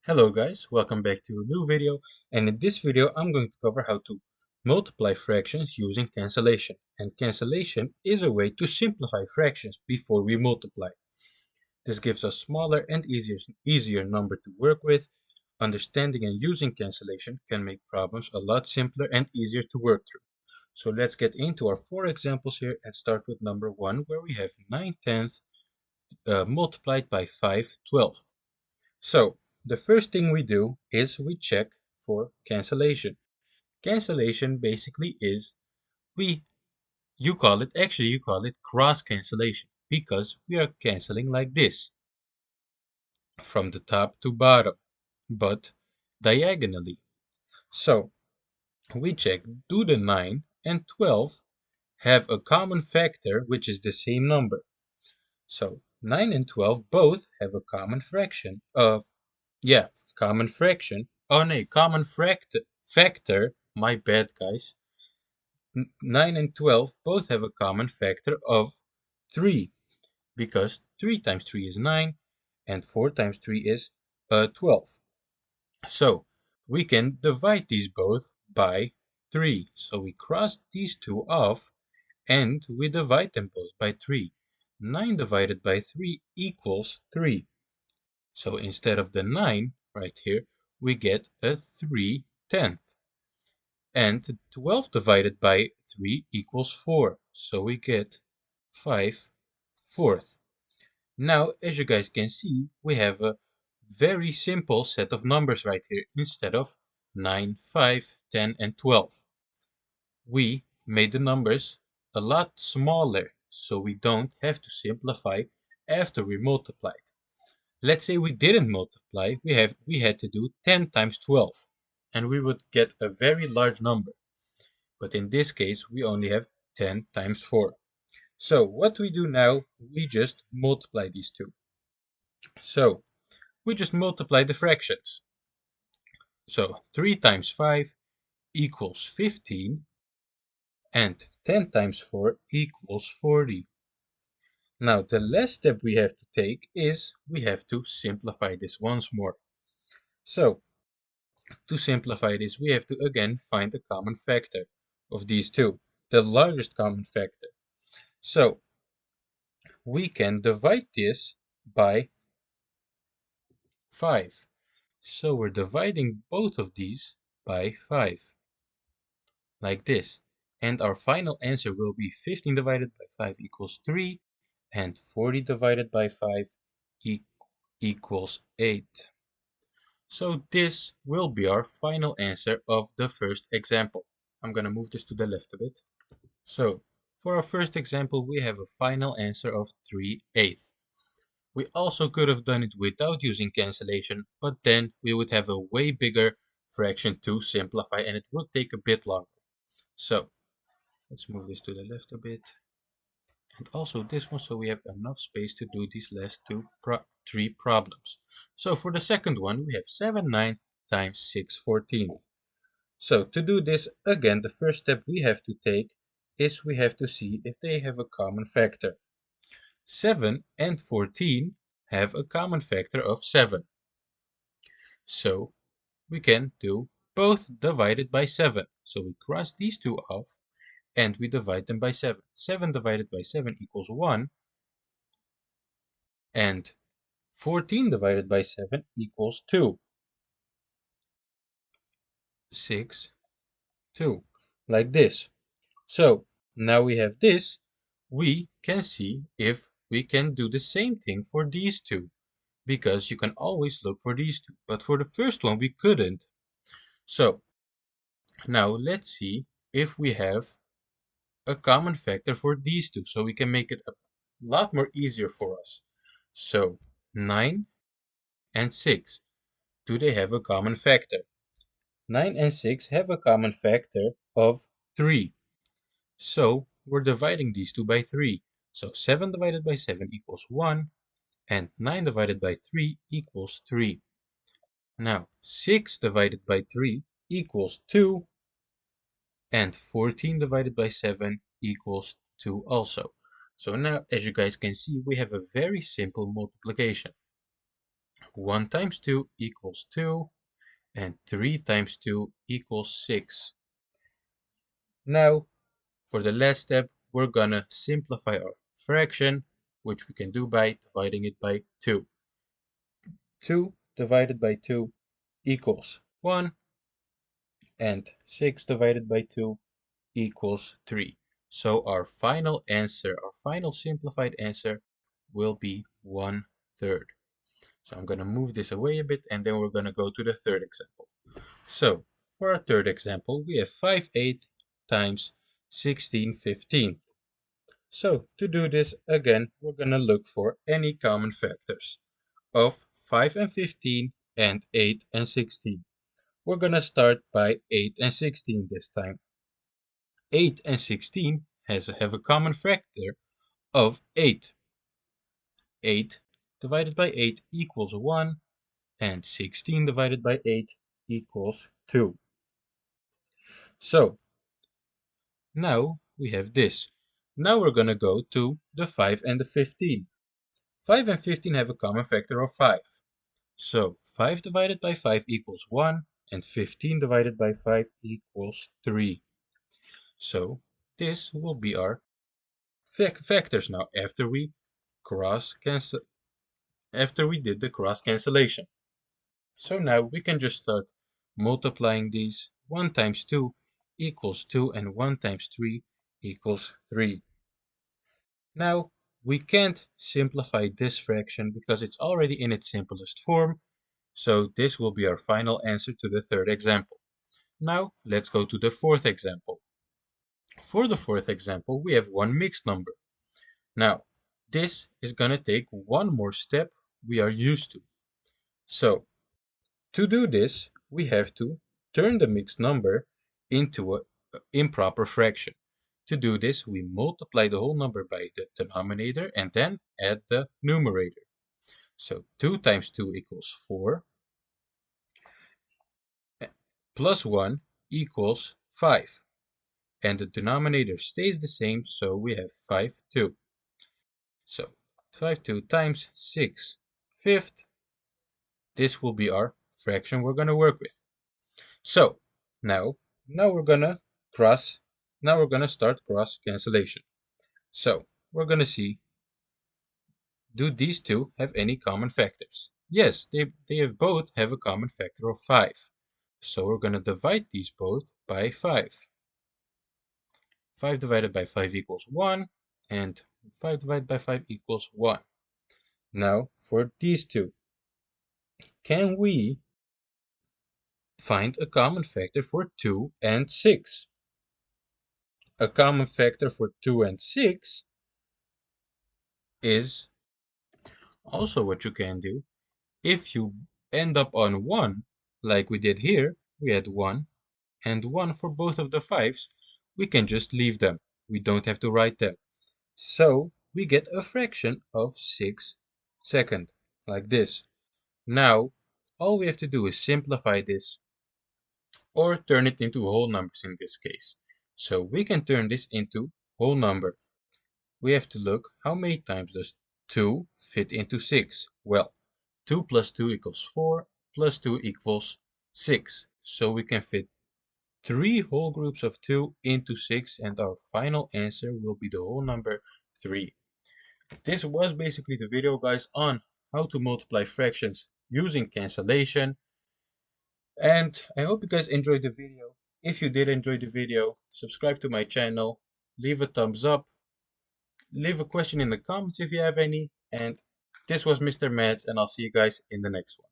Hello guys, welcome back to a new video, and in this video I'm going to cover how to multiply fractions using cancellation. And cancellation is a way to simplify fractions before we multiply. This gives us smaller and easier number to work with. Understanding and using cancellation can make problems a lot simpler and easier to work through. So let's get into our four examples here and start with number 1, where we have 9/10 multiplied by 5/12. So the first thing we do is we check for cancellation. Cancellation basically is we you call it cross cancellation because we are canceling like this from the top to bottom, but diagonally. So we check, do the 9 and 12 have a common factor which is the same number? So 9 and 12 both have a common fraction of Yeah, common fraction. Oh no, factor. My bad, guys. 9 and 12 both have a common factor of 3 because 3 times 3 is 9 and 4 times 3 is 12. So we can divide these both by 3. So we cross these two off and we divide them both by 3. 9 divided by 3 equals 3. So instead of the 9 right here, we get a 3/10. And 12 divided by 3 equals 4. So we get 5/4. Now, as you guys can see, we have a very simple set of numbers right here instead of 9, 5, 10, and 12. We made the numbers a lot smaller so we don't have to simplify after we multiplied. Let's say we didn't multiply, we had to do 10 times 12, and we would get a very large number. But in this case, we only have 10 times 4. So what we do now, we just multiply these two. So we just multiply the fractions. So 3 times 5 equals 15, and 10 times 4 equals 40. Now the last step we have to take is we have to simplify this once more. So to simplify this, we have to again find the common factor of these two, the largest common factor. So we can divide this by 5. So we're dividing both of these by 5, like this. And our final answer will be 15 divided by 5 equals 3, and 40 divided by 5 e equals 8. So this will be our final answer of the first example. I'm going to move this to the left a bit. So for our first example, we have a final answer of 3/8. We also could have done it without using cancellation, but then we would have a way bigger fraction to simplify and it would take a bit longer. So let's move this to the left a bit. And also this one, so we have enough space to do these last three problems. So for the second one, we have 7/9 times 6/14. So to do this, again, the first step we have to take is we have to see if they have a common factor. 7 and 14 have a common factor of 7. So we can do both divided by 7. So we cross these two off and we divide them by 7. 7 divided by 7 equals 1, and 14 divided by 7 equals 2. 6, 2, like this. So now we have this, we can see if we can do the same thing for these two, because you can always look for these two. But for the first one, we couldn't. So now let's see if we have a common factor for these two, so we can make it a lot more easier for us. So 9 and 6, do they have a common factor? 9 and 6 have a common factor of 3. So we're dividing these two by 3. So 7 divided by 7 equals 1, and 9 divided by 3 equals 3. Now 6 divided by 3 equals 2, and 14 divided by 7 equals 2 also. So now, as you guys can see, we have a very simple multiplication. 1 times 2 equals 2, and 3 times 2 equals 6. Now, for the last step, we're gonna simplify our fraction, which we can do by dividing it by 2. 2 divided by 2 equals 1, and 6 divided by 2 equals 3. So our final answer, our final simplified answer, will be 1/3. So I'm going to move this away a bit, and then we're going to go to the third example. So for our third example, we have 5/8 times 16/15. So to do this, again, we're going to look for any common factors of 5 and 15 and 8 and 16. We're going to start by 8 and 16 this time. 8 and 16 have a common factor of 8. 8 divided by 8 equals 1, and 16 divided by 8 equals 2. So now we have this. Now we're going to go to the 5 and the 15. 5 and 15 have a common factor of 5. So 5 divided by 5 equals 1, and 15 divided by 5 equals 3. So this will be our factors now after we did the cross cancellation. So now we can just start multiplying these. 1 times 2 equals 2, and 1 times 3 equals 3. Now we can't simplify this fraction because it's already in its simplest form, so this will be our final answer to the third example. Now let's go to the fourth example. For the fourth example, we have one mixed number. Now, this is going to take one more step we are used to. So, to do this, we have to turn the mixed number into an improper fraction. To do this, we multiply the whole number by the denominator and then add the numerator. So 2 times 2 equals 4, plus 1 equals 5. And the denominator stays the same, so we have 5, 2. So 5, 2 times 6 fifth. This will be our fraction we're going to work with. So now we're gonna start cross cancellation. So we're gonna see, do these two have any common factors? Yes, they have both have a common factor of 5. So we're gonna divide these both by 5. 5 divided by 5 equals 1, and 5 divided by 5 equals 1. Now for these two, can we find a common factor for 2 and 6? A common factor for 2 and 6 is also what you can do. If you end up on 1, like we did here, we had 1 and 1 for both of the 5s, we can just leave them. We don't have to write them. So we get a fraction of 6 seconds, like this. Now, all we have to do is simplify this, or turn it into whole numbers in this case. So we can turn this into whole number. We have to look how many times does 2 fit into 6. Well, 2 plus 2 equals 4, plus 2 equals 6. So we can fit 3 whole groups of 2 into 6, and our final answer will be the whole number 3. This was basically the video, guys, on how to multiply fractions using cancellation. And I hope you guys enjoyed the video. If you did enjoy the video, subscribe to my channel, leave a thumbs up, leave a question in the comments if you have any. And this was Mr. Mathz, and I'll see you guys in the next one.